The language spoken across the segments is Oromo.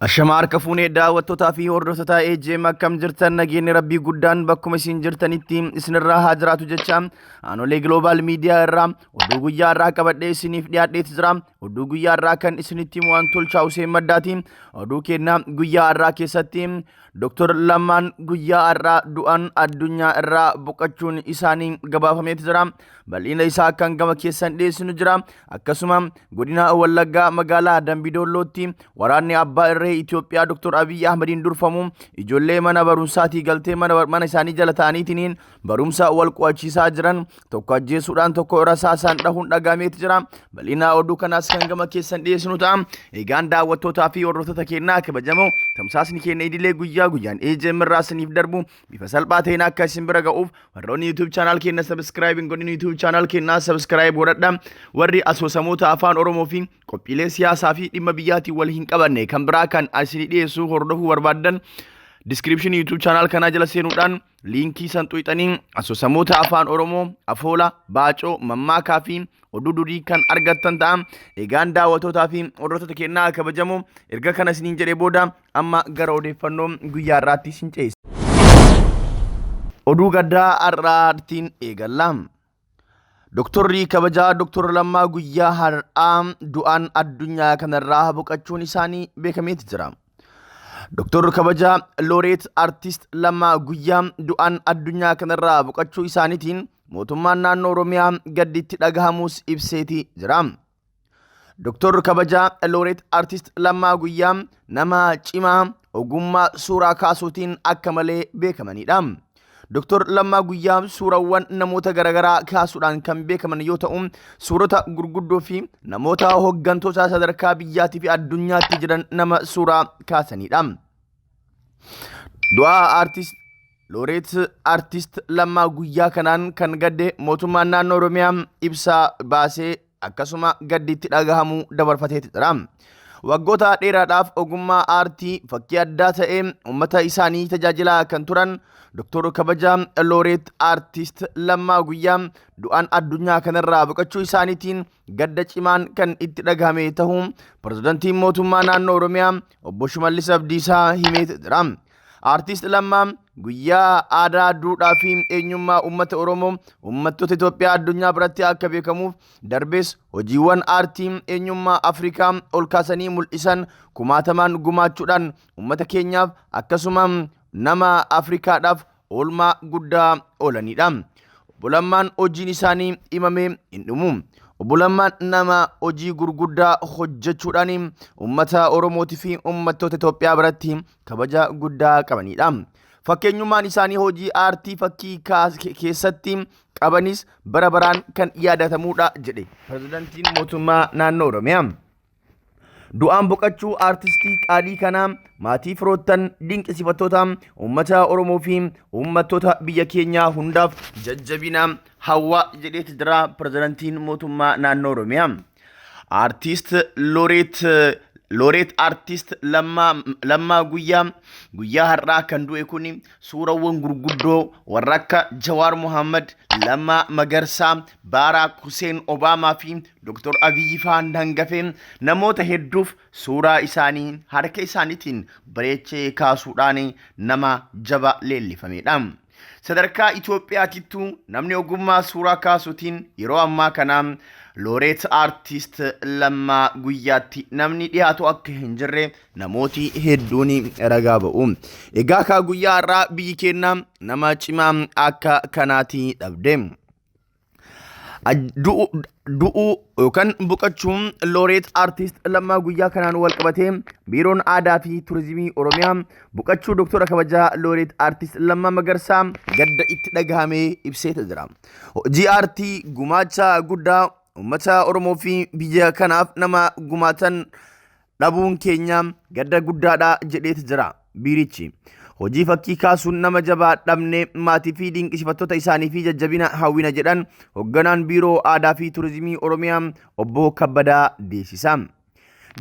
Ashamaar kafuunee daawwattootaa fi hordoftoota EJM akkam jirtan nageenyi rabbii guddaan bakkuma isin jirtanitti isinirraa haa jiraatu jecha aanolee global miidiyaa irraa oduu guyyaa irraa qabadhee isiniif dhiyaadheeti jira. Oduu guyyaa irraa kan isinitti himu waan tolchaa Huseen Maddaati. Oduu keenya guyyaa irraa keessatti Dr. Lammaan guyyaa irraa du'an addunyaa irraa boqachuun isaanii gabaafameeti jira. Bal'ina isaa kan gama keessan dhiyeessinu jira. Akkasuma godina Wallaggaa magaalaa Dambidollootti waraanni abbaa irree Itoophiyaa Dr. Abiy Ahmediin durfamu ijoollee mana barumsaatii galtee mana isaanii jala ta'aniitiin barumsa wal qo'achiisaa jiran tokko ajjeesuudhaan tokko rasaasaan dhahuun dhagahameeti jira. Bal'ina oduu kanaas kan gama keessan dhiyeessinu ta'a. Egaan daawwattootaa fi hordoftoota keenyaa kabajamoo tamsaasni keenya idilee guyyaa guyyaan EJM irraa isiniif darbu bifa salphaa ta'een akka isin bira ga'uuf warroonni YouTube channel keenya subscribe hin godhin YouTube channel keenya subscribe godhadhaa. Warri asoosamoota afaan Oromoo fi qophiilee siyaasaa fi dhimma biyyaatiin wal hin qabanne kan biraa kan isin dhiyeessu hordofuu barbaadan description YouTube channel kana jala seenuudhaan linkii san tuqxanii asoosamoota afaan Oromoo, Afoola, Baacoo, Mammaakaa fi oduu durii kan argattan ta'a. Egaan daawwattootaa fi hordoftoota keenyaa kabajamoo erga kana isiniin jedhee booda amma gara odeeffannoo guyyaa irraatti isin ceesisa. Oduu gaddaa har'aatiin eegalla. Doktorri kabajaa Dr. Lammaa guyyaa har'aa du'an addunyaa kanarraa boqachuun isaanii beekameeti jira. Dr. kabajaa Looreet Artist Lammaa guyyaa du'an addunyaa kanarraa boqachuu isaaniitiin mootummaan naannoo Oromiyaa gadditti dhagahamuus ibseeti jira. Dr. kabajaa Looreet Artist Lammaa guyyaa nama cimaa ogummaa suuraa kaasuutiin akka malee beekamanidha. Dr. Lammaa guyyaa suurawwan namoota garagaraa kaasuudhaan kan beekaman yoo ta'u, suurota gurguddoo fi namoota hoggantoota sadarkaa biyyaatii fi addunyaatti jiran nama suuraa kaasanidha. Du'a Artist Looreet Artist Lammaa guyyaa kanaan kan gadde mootummaan naannoo Oromiyaa ibsa baasee akkasuma gadditti dhagahamuu dabarfateeti jira. Waggoota dheeraadhaaf ogummaa aartii fakkii addaa ta'ee uummata isaanii tajaajilaa kan turan Dr. kabajaa Looreet Artist Lammaa guyyaa du'an addunyaa kanarraa boqachuu isaaniitiin gadda cimaan kan itti dhagahame ta'uu pirezidaantiin mootummaa naannoo Oromiyaa obbo Shimallis Abdiisaa himeeti jira. Artist Lammaa guyyaa aadaa, duudhaa fi eenyummaa uummata Oromoo uummattoota Itoophiyaa addunyaa biratti akka beekamuuf darbees hojiiwwan aartii eenyummaa Afrikaa ol kaasanii mul'isan kumaatamaan gumaachuudhaan uummata keenyaaf akkasuma nama Afrikaadhaaf oolmaa guddaa oolanidha. Obbo Lammaan hojiin isaanii himamee hin dhumu. Obbo Lammaan nama hojii gurguddaa hojjechuudhaan uummata Oromootii fi uummattoota Itoophiyaa biratti kabaja guddaa qabanidha. Fakkeenyummaan isaanii hojii aartii fakkii keessatti qabanis bara baraan kan yaadatamudha jedhe pirezidaantiin mootummaa naannoo Oromiyaa. Du'aan boqachuu aartistii qaalii kanaa maatii firoottan dinqisiifattoota uummata Oromoo fi uummattoota biyya keenyaa hundaaf jajjabina hawwa jedheeti jira pirezidaantiin mootummaa naannoo Oromiyaa. Artist Looreet Artist Lammaa guyyaa har'aa kan du'e kun suurawwan gurguddoo warra akka Jawaar Mohaammed, Lammaa Magarsaa, Baaraak Huseen Obaamaa fi Dr. Abiy faan hangafee namoota hedduuf suuraa isaanii harka isaaniitiin bareechee kaasuudhaan nama jaba leellifamedha. Sadarkaa Itoophiyaatittuu namni ogummaa suuraa kaasuutiin yeroo ammaa kana Looreet Artist Lammaa guyyaatti namni dhiyaatu akka hin jirre namooti hedduun ragaa ba'u. Egaa ka guyyaa irraa biyyi keenya nama cimaa akka kanaati dhabde. Du'uu yookaan boqachuun Looreet Artist Lammaa guyyaa kanaan wal qabatee biiroon aadaa fi turizimii Oromiyaa boqachuu Dr. kabajaa Looreet Artist Lammaa Magarsaa gadda itti dhagahamee ibseeta jira. Hojii aartii gumaacha guddaa uummata Oromoo fi biyya kanaaf nama gumaatan dhabuun keenya gadda guddaadha jedheeti jira biirichi. Hojii fakkii kaasuun nama jabaa dhabne maatii fi dinqisiifattoota isaanii fi jajjabina hawwina jedhan hoogganaan biiroo aadaa fi turizimii Oromiyaa obbo Kabbadaa Deessisaa.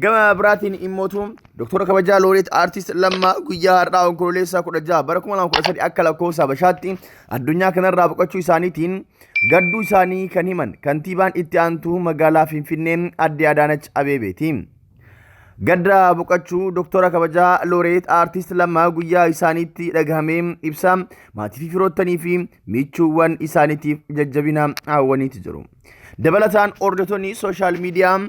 Gama biraatiin immootu Dr. kabajaa Looreet Artist Lammaa guyyaa har'aa onkololeessa 16 bara 2013 akka lakkoofsa Habashaatti addunyaa kanarraa boqachuu isaaniitiin gadduu isaanii kan himan kantiibaan itti aantuu magaalaa Finfinnee Aadde Adaanach Abeebeeti. Gadda boqachuu Doktora Kabajaa Looreet Aartist Lammaa Guyyaa isaaniitti dhagahamee ibsa maatii fi firoottanii fi michuuwwan isaaniitiif jajjabina hawwaniiti jiru. Dabalataan hordoftoonni sooshaal miidiyaa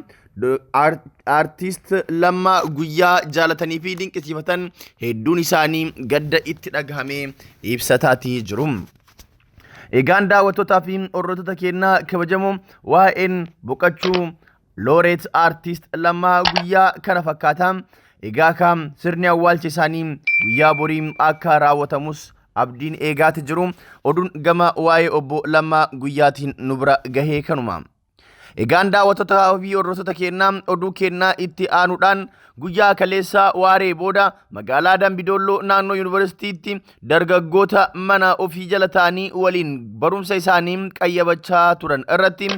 Aartist Lammaa Guyyaa jaalatanii fi dinqisiifatan hedduun isaanii gadda itti dhagahamee ibsataatii jiru. Egaan daawwattootaa fi hordoftoota keenyaa kabajamoo waa'een boqachuu Looreet Aartist Lammaa Guyyaa kana fakkaata. Egaa kam sirni awwaalcha isaanii guyyaa borii akka raawwatamus abdiin eegaati jiru. Oduun gama waa'ee obbo Lammaa Guyyaatiin nu bira gahee kanuma. Egaan daawwattootaa fi hordoftoota keenyaa oduu kennaa itti aanuudhaan guyyaa kaleessaa waaree booda magaalaa Dambidolloo naannoo yuunivarsiitiitti dargaggoota mana ofii jala ta'anii waliin barumsa isaanii qayyabachaa turan irratti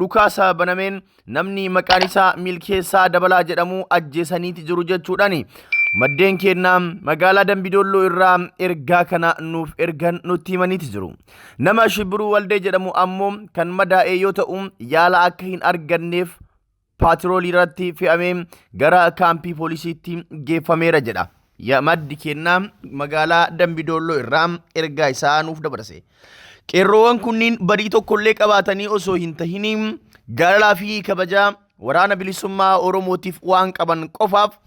dhukaasa banameen namni maqaan isaa Milkeessaa Dabalaa jedhamu ajjeesaniiti jiru jechuudhaan maddeen kennaa magaalaa Dambidolloo irraa ergaa kana nuuf ergan nutti himaniiti jiru. Nama Shibbiruu Waldee jedhamu ammoo kan madaa'e yoo ta'u yaala akka hin arganneef paatroolii irratti fe'amee gara kaampii poolisiitti geeffameera jedha. Maddi kennaa magaalaa Dambidolloo irraa ergaa isaa nuuf dabarse. Qeerroowwan kunniin badii tokkollee qabaatanii osoo hin tahin jaalalaa fi kabajaa waraana bilisummaa Oromootiif waan qaban qofaaf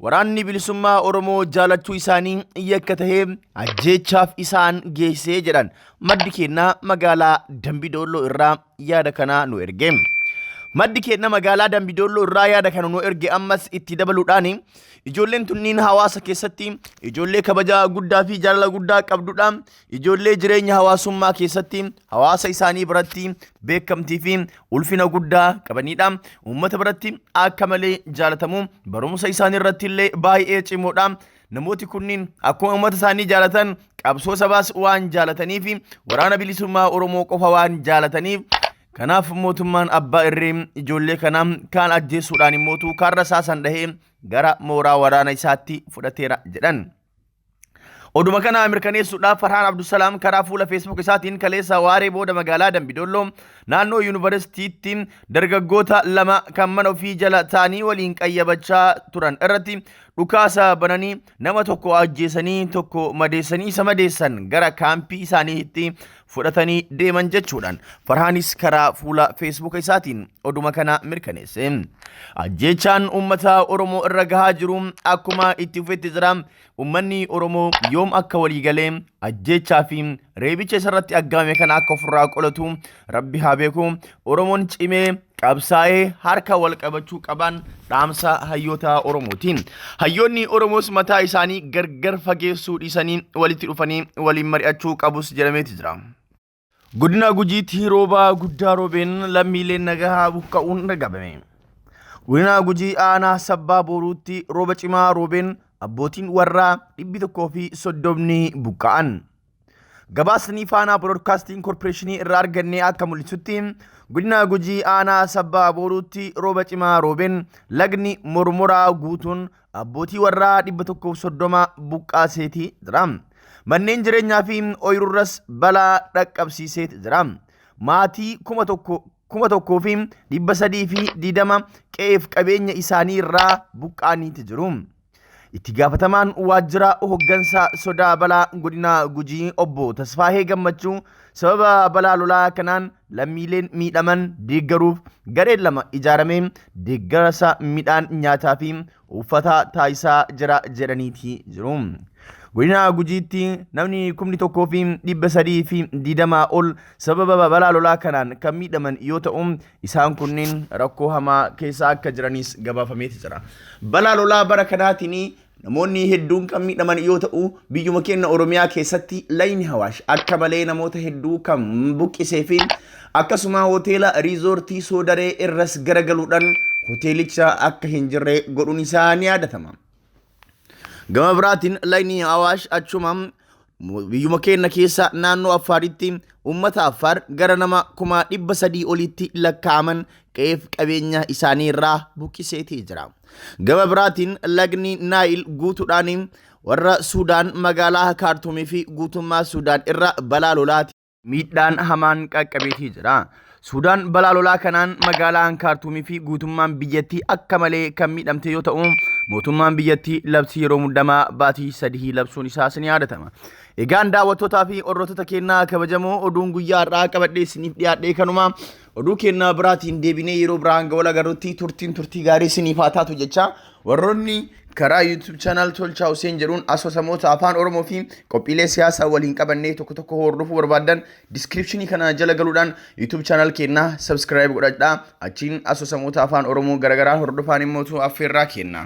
waraanni bilisummaa Oromoo jaalachuu isaanii yakka tahee ajjeechaaf isaan geessee jedhan maddi kennaa magaalaa Dambidolloo irraa yaada kana nu erge. Maddi kennaa magaalaa Dambidolloo irraa yaada kana nu erge ammas itti dabaluudhaan ijoolleen tunniin hawaasa keessatti ijoollee kabajaa guddaa fi jaalala guddaa qabdudha. Ijoollee jireenya hawaasummaa keessatti hawaasa isaanii biratti beekamtii fi ulfina guddaa qabanidha. Uummata biratti akka malee jaalatamu barumsa isaanii irratti illee baay'ee cimoodha. Namooti kunniin akkuma uummata isaanii jaalatan qabsoo sabaas waan jaalataniif waraana bilisummaa Oromoo qofa waan jaalataniif kanaaf mootummaan abbaa irree ijoollee kana kaan ajjeesuudhaan immootu kaan rasaasan dhahee gara mooraa waraana isaatti fudhateera jedhan. Oduma kana mirkaneessuudhaaf Farhaan Abdusalaam karaa fuula Facebook isaatiin kaleessa waaree booda magaalaa Dambidolloo naannoo yuunivarsiitiitti dargaggoota lama kan mana ofii jala ta'anii waliin qayyabachaa turan irratti dhukaasa bananii nama tokko ajjeesanii tokko madeessanii isa madeessan gara kaampii isaaniitti fudhatanii deeman jechuudhaan Farhaanis karaa fuula Facebook isaatiin oduma kana mirkaneesse. Ajjeechaan uummata Oromoo irra gahaa jiru akkuma itti fufetti jira. Uummanni Oromoo yoom akka walii galee ajjeechaa fi reebicha isarratti aggaame kana akka ofirraa qolatu Rabbi haa beeku. Oromoon cimee qabsaa'ee harka wal qabachuu qaban dhaamsa hayyoota Oromootiin. Hayyoonni Oromoos mataa isaanii gargar fageessuu dhiisanii walitti dhufanii waliin mari'achuu qabus jedhameeti jira. Godina Gujiitti rooba guddaa roobeen lammiileen nagahaa buqqa'uun dhagabame. Godina Gujii aanaa Sabbaa Booruutti rooba cimaa roobeen abbootiin warraa 130 buqqa'an. Gabaasni Faanaa Broadcasting Corporation irraa argannee akka mul'isutti godina Gujii aanaa Sabbaa Booruutti rooba cimaa roobeen lagni mormoraa guutuun abbootii warraa 130 buqqaaseeti jira. Manneen jireenyaa fi ooyiruurras balaa dhaqqabsiiseeti jira. Maatii 1,320 qe'eef qabeenya isaanii irraa buqqaaniiti jiru. Itti gaafatamaan waajjira hoggansa sodaa balaa godina Gujii obbo Tasfaahee Gammachuu sababa balaa lolaa kanaan lammiileen miidhaman deeggaruuf gareen lama ijaaramee deeggarsa midhaan nyaataa fi uffata taasisaa jira jedhaniiti jiru. Godina Gujiitti namni 1,320 ol sababa balaa lolaa kanaan kan miidhaman yoo ta'u isaan kunniin rakkoo hamaa keessa akka jiranis gabaafameeti jira. Balaa lolaa bara kanaatiin namoonni hedduun kan miidhaman yoo ta'u biyyuma keenya Oromiyaa keessatti layni Hawaash akka malee namoota hedduu kan buqqisee fi akkasuma hoteela riizoortii Soodaree irras garagaluudhaan hoteelicha akka hin jirre godhuun isaa ni yaadatama. Gama biraatiin layni Hawaash achuma biyyuma keenya keessa naannoo Affaaritti uummata Affaar gara nama 300 olitti lakkaa'aman qe'eef qabeenya isaanii irraa buqqiseetii jira. Gama biraatiin lagni Naayil guutuudhaan warra Suudaan magaalaa Kaartumii fi guutummaa Suudaan irra balaa lolaati miidhaan hamaan qaqqabeetii jira. Sudaan balaa lolaa kanaan magaalaan Kaartuumii fi guutummaan biyyattii akka malee kan miidhamte yoo ta'u, mootummaan biyyattii labsii yeroo muddamaa baatii 3 labsuun isaa ni yaadatama. Egaan daawwattootaa fi hordoftoota keenyaa kabajamoo oduun guyyaa har'aa qabadhee isiniif dhiyaadhee kanuma. Oduu keenyaa biraatiin deebinee yeroo biraan ga'uu agarruutti turtii gaarii isiniif haa taatu jecha warroonni karaa YouTube channel Tolchaa Hussein jedhuun asoosamoota afaan Oromoo fi qophiilee siyaasaa waliin qabannee tokko hordofuu barbaadan descriptionii kana jala galuudhaan YouTube channel keenyaa subscribe godhadhaa. Achiin asoosamoota afaan Oromoo garagaraa hordofaan immoo affeerraa kenna.